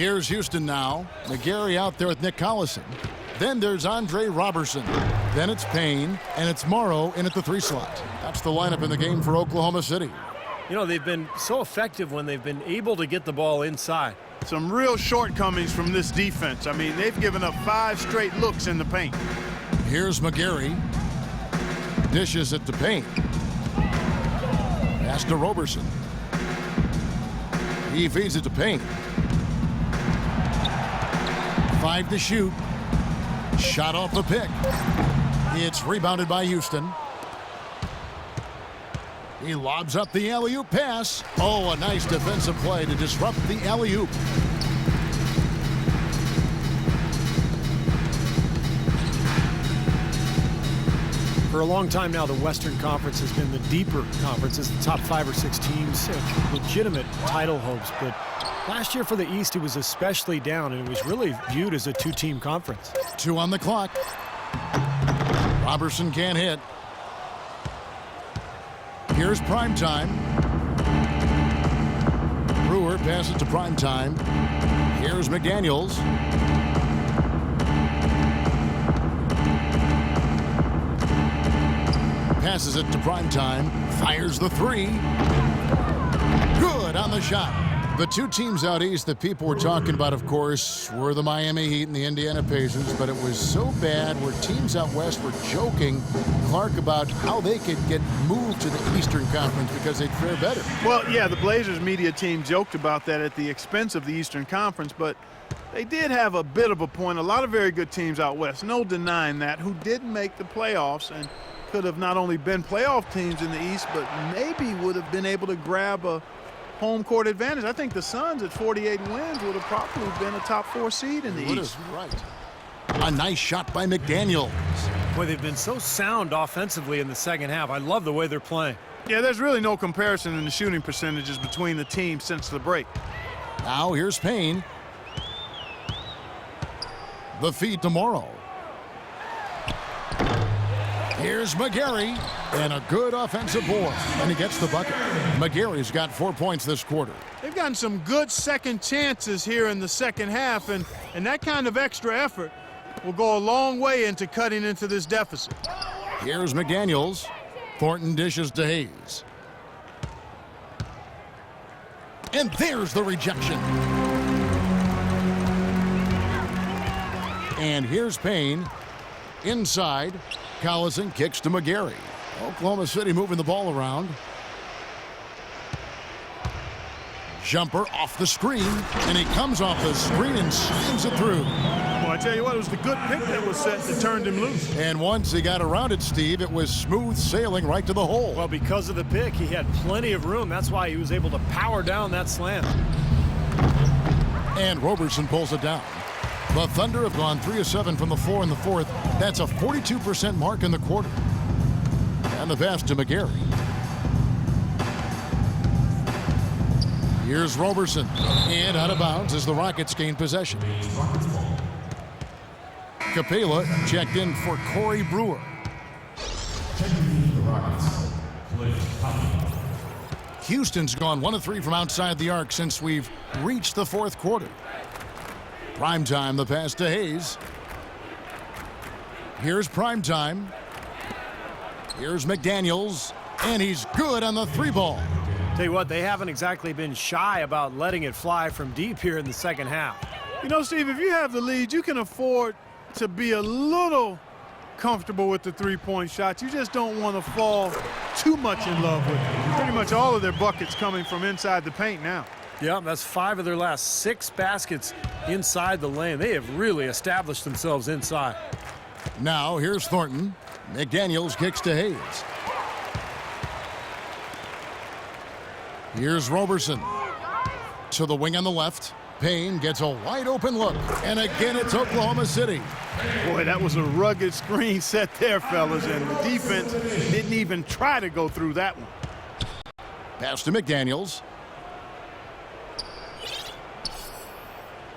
Here's Houston now. McGarry out there with Nick Collison. Then there's Andre Robertson. Then it's Payne, and it's Morrow in at the 3 slot. That's the lineup in the game for Oklahoma City. You know, they've been so effective when they've been able to get the ball inside. Some real shortcomings from this defense. I mean, they've given up 5 straight looks in the paint. Here's McGarry. Dishes it to Payne. Pass to Robertson. He feeds it to Payne. 5 to shoot. Shot off the pick. It's rebounded by Houston. He lobs up the alley-oop pass. Oh, a nice defensive play to disrupt the alley-oop. For a long time now, the Western Conference has been the deeper conference. It's the top 5 or 6 teams, legitimate title hopes. But last year for the East, it was especially down, and it was really viewed as a 2-team conference. 2 on the clock. Robertson can't hit. Here's Primetime. Brewer passes to Primetime. Here's McDaniels. Passes it to Primetime. Fires the 3. Good on the shot. The 2 teams out east that people were talking about, of course, were the Miami Heat and the Indiana Pacers, but it was so bad where teams out west were joking, Clark, about how they could get moved to the Eastern Conference because they'd fare better. Well, yeah, the Blazers media team joked about that at the expense of the Eastern Conference, but they did have a bit of a point. A lot of very good teams out west, no denying that, who did make the playoffs and could have not only been playoff teams in the East, but maybe would have been able to grab a home court advantage. I think the Suns at 48 wins would have probably been a top 4 seed in the East. Right. A nice shot by McDaniels. Boy, they've been so sound offensively in the second half. I love the way they're playing. Yeah, there's really no comparison in the shooting percentages between the teams since the break. Now here's Payne. The feed to Morrow. Here's McGarry, and a good offensive board, and he gets the bucket. McGarry's got 4 points this quarter. They've gotten some good second chances here in the second half, and that kind of extra effort will go a long way into cutting into this deficit. Here's McDaniels. Thornton dishes to Hayes. And there's the rejection. And here's Payne. Inside. Collison kicks to McGarry. Oklahoma City moving the ball around. Jumper off the screen, and he comes off the screen and slams it through. Well, I tell you what, it was the good pick that was set that turned him loose. And once he got around it, Steve, it was smooth sailing right to the hole. Well, because of the pick, he had plenty of room. That's why he was able to power down that slam. And Robertson pulls it down. The Thunder have gone 3 of 7 from the floor in the fourth. That's a 42% mark in the quarter. And the pass to McGarry. Here's Robertson. And out of bounds as the Rockets gain possession. Capela checked in for Corey Brewer. Houston's gone 1 of 3 from outside the arc since we've reached the fourth quarter. Primetime, the pass to Hayes. Here's Primetime. Here's McDaniels, and he's good on the 3-ball. Tell you what, they haven't exactly been shy about letting it fly from deep here in the second half. You know, Steve, if you have the lead, you can afford to be a little comfortable with the 3-point shot. You just don't want to fall too much in love with it. Pretty much all of their buckets coming from inside the paint now. Yeah, that's 5 of their last 6 baskets inside the lane. They have really established themselves inside. Now here's Thornton. McDaniels kicks to Hayes. Here's Robertson. To the wing on the left. Payne gets a wide open look. And again, it's Oklahoma City. Boy, that was a rugged screen set there, fellas, and the defense didn't even try to go through that one. Pass to McDaniels.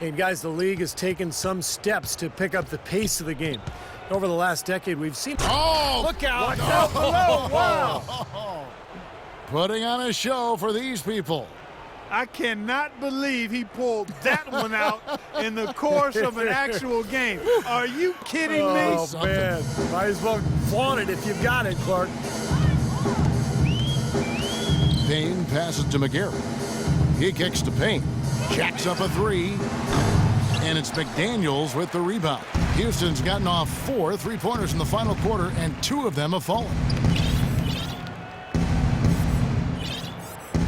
And guys, the league has taken some steps to pick up the pace of the game. Over the last decade, we've seen... Oh! Look out! Watch out below! Wow! Putting on a show for these people. I cannot believe he pulled that one out in the course of an actual game. Are you kidding me? Oh, man. Might as well flaunt it if you've got it, Clark. Payne passes to McGarry. He kicks to Payne. Jacks up a three. And it's McDaniels with the rebound. Houston's gotten off 4 3-pointers in the final quarter, and 2 of them have fallen.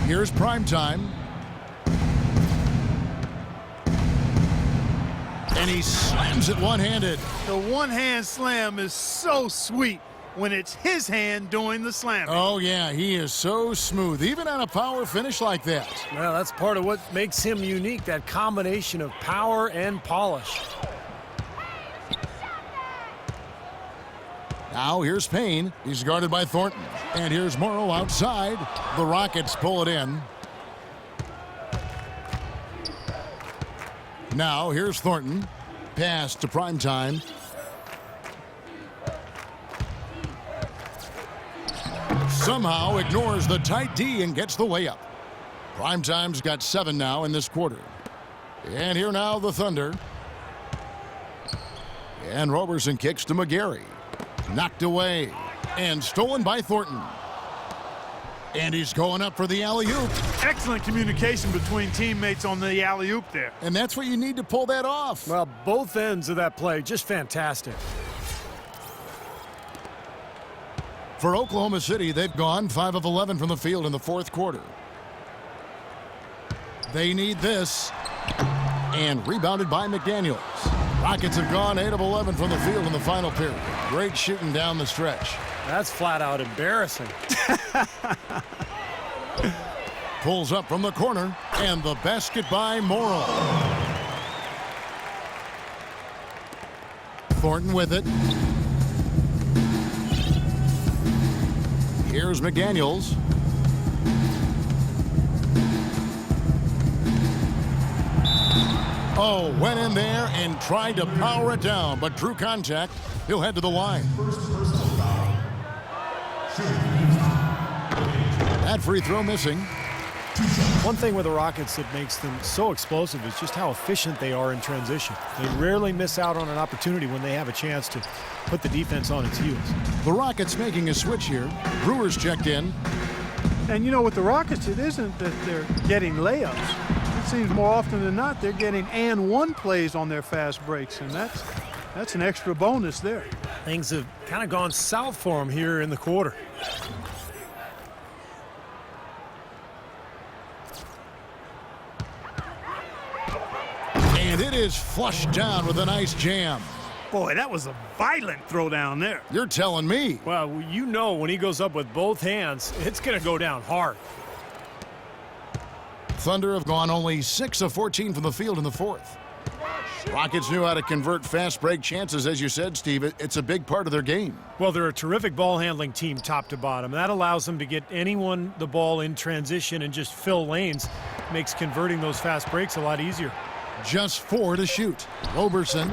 Here's prime time. And he slams it one-handed. The one-hand slam is so sweet when it's his hand doing the slamming. Oh, yeah, he is so smooth, even on a power finish like that. Well, that's part of what makes him unique, that combination of power and polish. Now here's Payne. He's guarded by Thornton. And here's Morrow outside. The Rockets pull it in. Now here's Thornton. Pass to Primetime. Somehow ignores the tight D and gets the layup. Primetime's got 7 now in this quarter. And here now the Thunder. And Roberson kicks to McGarry. Knocked away and stolen by Thornton. And he's going up for the alley-oop. Excellent communication between teammates on the alley-oop there. And that's what you need to pull that off. Well, both ends of that play, just fantastic. For Oklahoma City, they've gone 5 of 11 from the field in the fourth quarter. They need this. And rebounded by McDaniels. Rockets have gone 8 of 11 from the field in the final period. Great shooting down the stretch. That's flat out embarrassing. Pulls up from the corner, and the basket by Morrow. Thornton with it. Here's McDaniels. Oh, went in there and tried to power it down, but drew contact. He'll head to the line. That free throw missing. One thing with the Rockets that makes them so explosive is just how efficient they are in transition. They rarely miss out on an opportunity when they have a chance to put the defense on its heels. The Rockets making a switch here. Brewers checked in. And you know, with the Rockets, it isn't that they're getting layups. It seems more often than not they're getting and one plays on their fast breaks, and that's an extra bonus there. Things have kind of gone south for them here in the quarter. And it is flushed down with a nice jam. Boy, that was a violent throw down there. You're telling me. Well, you know when he goes up with both hands, it's going to go down hard. Thunder have gone only 6 of 14 from the field in the fourth. Rockets knew how to convert fast break chances, as you said, Steve. It's a big part of their game. Well, they're a terrific ball handling team top to bottom. That allows them to get anyone the ball in transition and just fill lanes. Makes converting those fast breaks a lot easier. Just 4 to shoot. Roberson.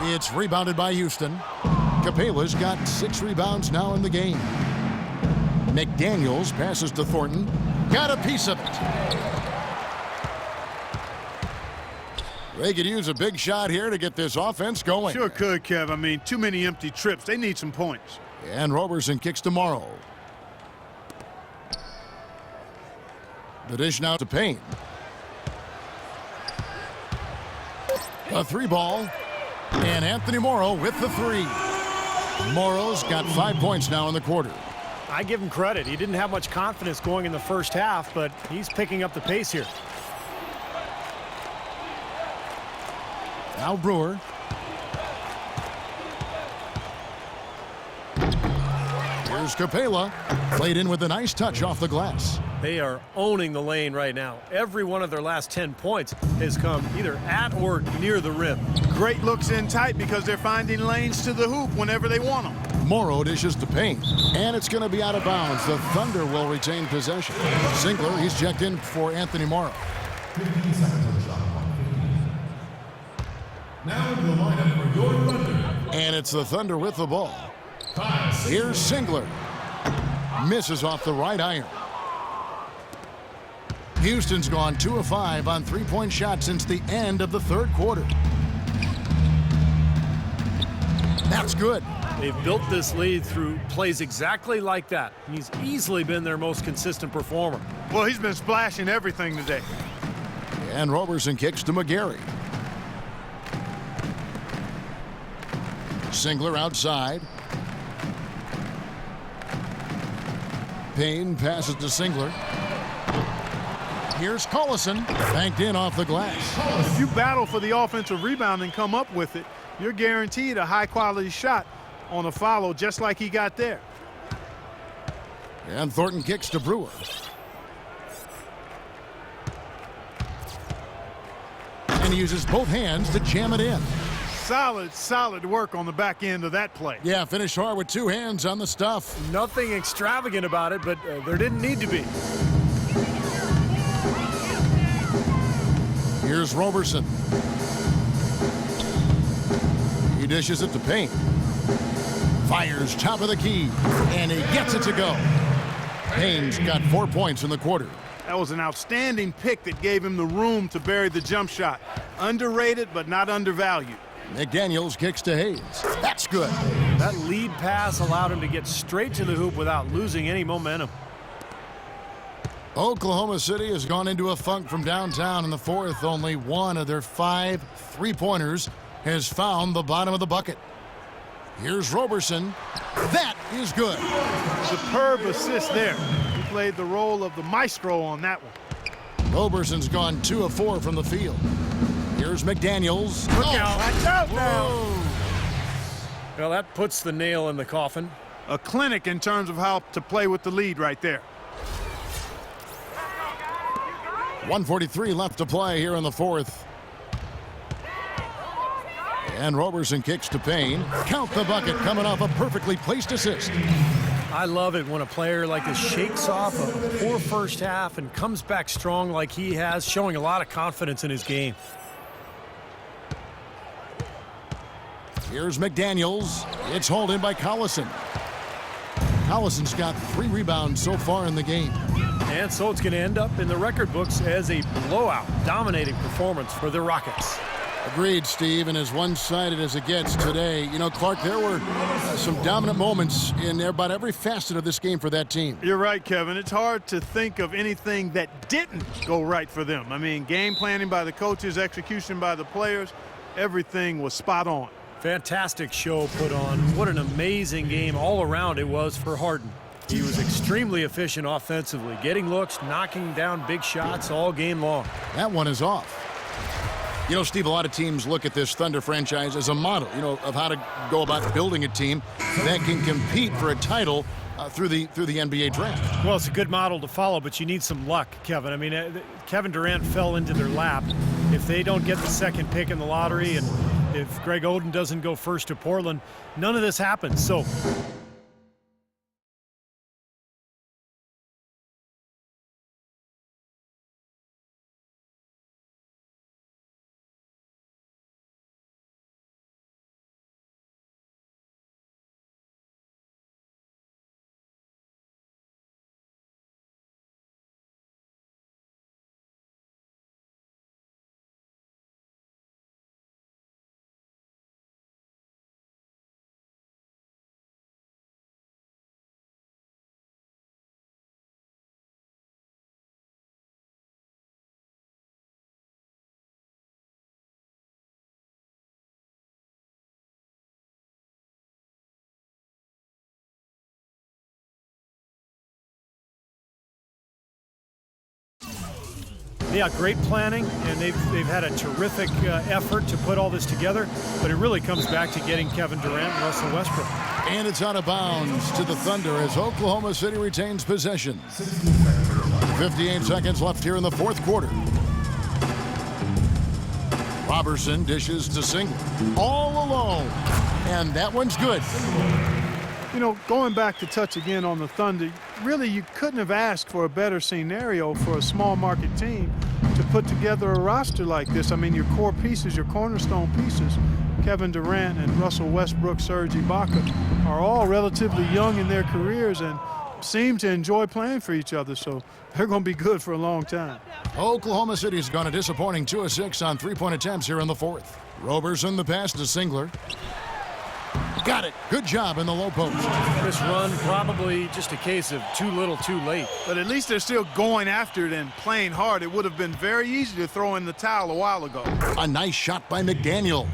It's rebounded by Houston. Capela's got 6 rebounds now in the game. McDaniels passes to Thornton. Got a piece of it. They could use a big shot here to get this offense going. Sure could, Kev. I mean, too many empty trips. They need some points. And Roberson kicks to Morrow. The dish now to Payne. A 3-ball. And Anthony Morrow with the 3. Morrow's got 5 points now in the quarter. I give him credit. He didn't have much confidence going in the first half, but he's picking up the pace here. Now Brewer. Here's Capela. Played in with a nice touch off the glass. They are owning the lane right now. Every one of their last 10 points has come either at or near the rim. Great looks in tight because they're finding lanes to the hoop whenever they want them. Morrow dishes to Payne. And it's going to be out of bounds. The Thunder will retain possession. Ziegler, he's checked in for Anthony Morrow. 15 seconds on the shot. Now into the lineup for your Thunder. And it's the Thunder with the ball. Here's Ziegler. Misses off the right iron. Houston's gone 2 of 5 on three-point shots since the end of the third quarter. That's good. They've built this lead through plays exactly like that. He's easily been their most consistent performer. Well, he's been splashing everything today. And Roberson kicks to McGarry. Singler outside. Payne passes to Singler. Here's Collison, banked in off the glass. If you battle for the offensive rebound and come up with it, you're guaranteed a high-quality shot on a follow just like he got there. And Thornton kicks to Brewer. And he uses both hands to jam it in. Solid work on the back end of that play. Yeah, finish hard with two hands on the stuff. Nothing extravagant about it, but there didn't need to be. Here's Roberson. He dishes it to Payne. Fires top of the key, and he gets it to go. Payne's got 4 points in the quarter. That was an outstanding pick that gave him the room to bury the jump shot. Underrated, but not undervalued. McDaniels kicks to Hayes. That's good. That lead pass allowed him to get straight to the hoop without losing any momentum. Oklahoma City has gone into a funk from downtown in the fourth. Only one of their 5 three-pointers has found the bottom of the bucket. Here's Roberson. That is good. Superb assist there. He played the role of the maestro on that one. Roberson's gone 2 of 4 from the field. Here's McDaniels. Look out. Watch out now. Whoa. Well, that puts the nail in the coffin. A clinic in terms of how to play with the lead right there. 1:43 left to play here in the fourth. And Roberson kicks to Payne. Count the bucket coming off a perfectly placed assist. I love it when a player like this shakes off a poor first half and comes back strong like he has, showing a lot of confidence in his game. Here's McDaniels. It's hauled in by Collison. Collison's got 3 rebounds so far in the game. And so it's going to end up in the record books as a blowout, dominating performance for the Rockets. Agreed, Steve, and as one-sided as it gets today. You know, Clark, there were some dominant moments in about every facet of this game for that team. You're right, Kevin. It's hard to think of anything that didn't go right for them. I mean, game planning by the coaches, execution by the players, everything was spot on. Fantastic show put on. What an amazing game all around it was for Harden. He was extremely efficient offensively, getting looks, knocking down big shots all game long. That one is off. You know, Steve, a lot of teams look at this Thunder franchise as a model, you know, of how to go about building a team that can compete for a title through the NBA draft. Well, it's a good model to follow, but you need some luck, Kevin. I mean, Kevin Durant fell into their lap. If they don't get the second pick in the lottery and if Greg Oden doesn't go first to Portland, none of this happens. So yeah, great planning, and they've had a terrific effort to put all this together, but it really comes back to getting Kevin Durant and Russell Westbrook. And it's out of bounds to the Thunder as Oklahoma City retains possession. 58 seconds left here in the fourth quarter. Roberson dishes to Singler. All alone. And that one's good. You know, going back to touch again on the Thunder, really you couldn't have asked for a better scenario for a small market team to put together a roster like this. I mean, your core pieces, your cornerstone pieces, Kevin Durant and Russell Westbrook, Serge Ibaka, are all relatively young in their careers, and seem to enjoy playing for each other, so they're going to be good for a long time. Oklahoma City's gone a disappointing 2 of 6 on three-point attempts here in the fourth. Roberson the pass to Singler. Got it. Good job in the low post. This run probably just a case of too little too late. But at least they're still going after it and playing hard. It would have been very easy to throw in the towel a while ago. A nice shot by McDaniel.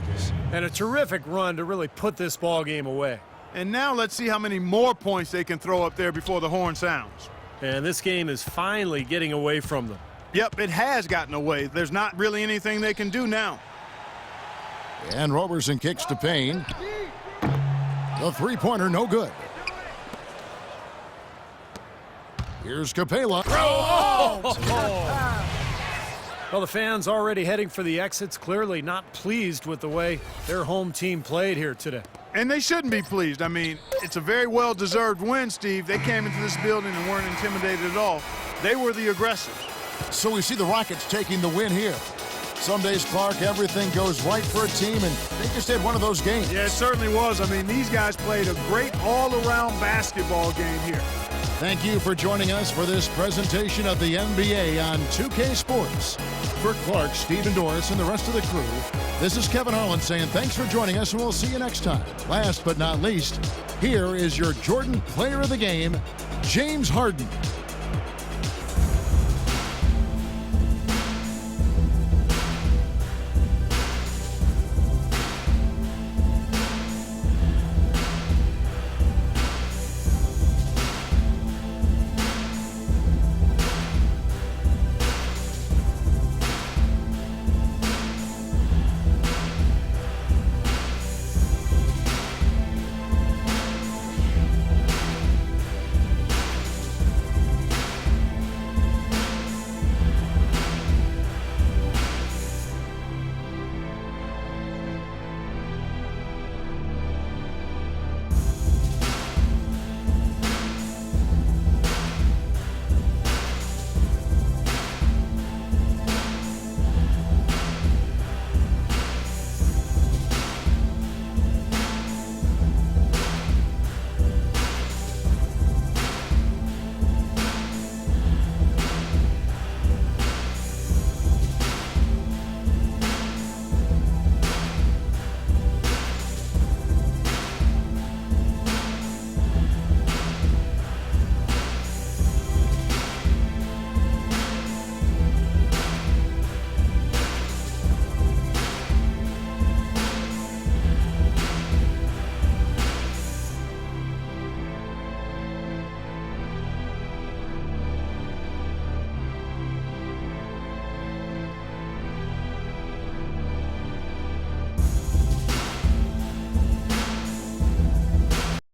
And a terrific run to really put this ball game away. And now let's see how many more points they can throw up there before the horn sounds. And this game is finally getting away from them. Yep, it has gotten away. There's not really anything they can do now. And Roberson kicks to Payne. The three-pointer, no good. Here's Capela. Well, the fans already heading for the exits, clearly not pleased with the way their home team played here today. And they shouldn't be pleased. I mean, it's a very well-deserved win, Steve. They came into this building and weren't intimidated at all. They were the aggressors. So we see the Rockets taking the win here. Some days, Clark, everything goes right for a team, and they just had one of those games. Yeah, it certainly was. I mean, these guys played a great all-around basketball game here. Thank you for joining us for this presentation of the NBA on 2K Sports. For Clark, Stephen Doris, and the rest of the crew, this is Kevin Harlan saying thanks for joining us, and we'll see you next time. Last but not least, here is your Jordan Player of the Game, James Harden.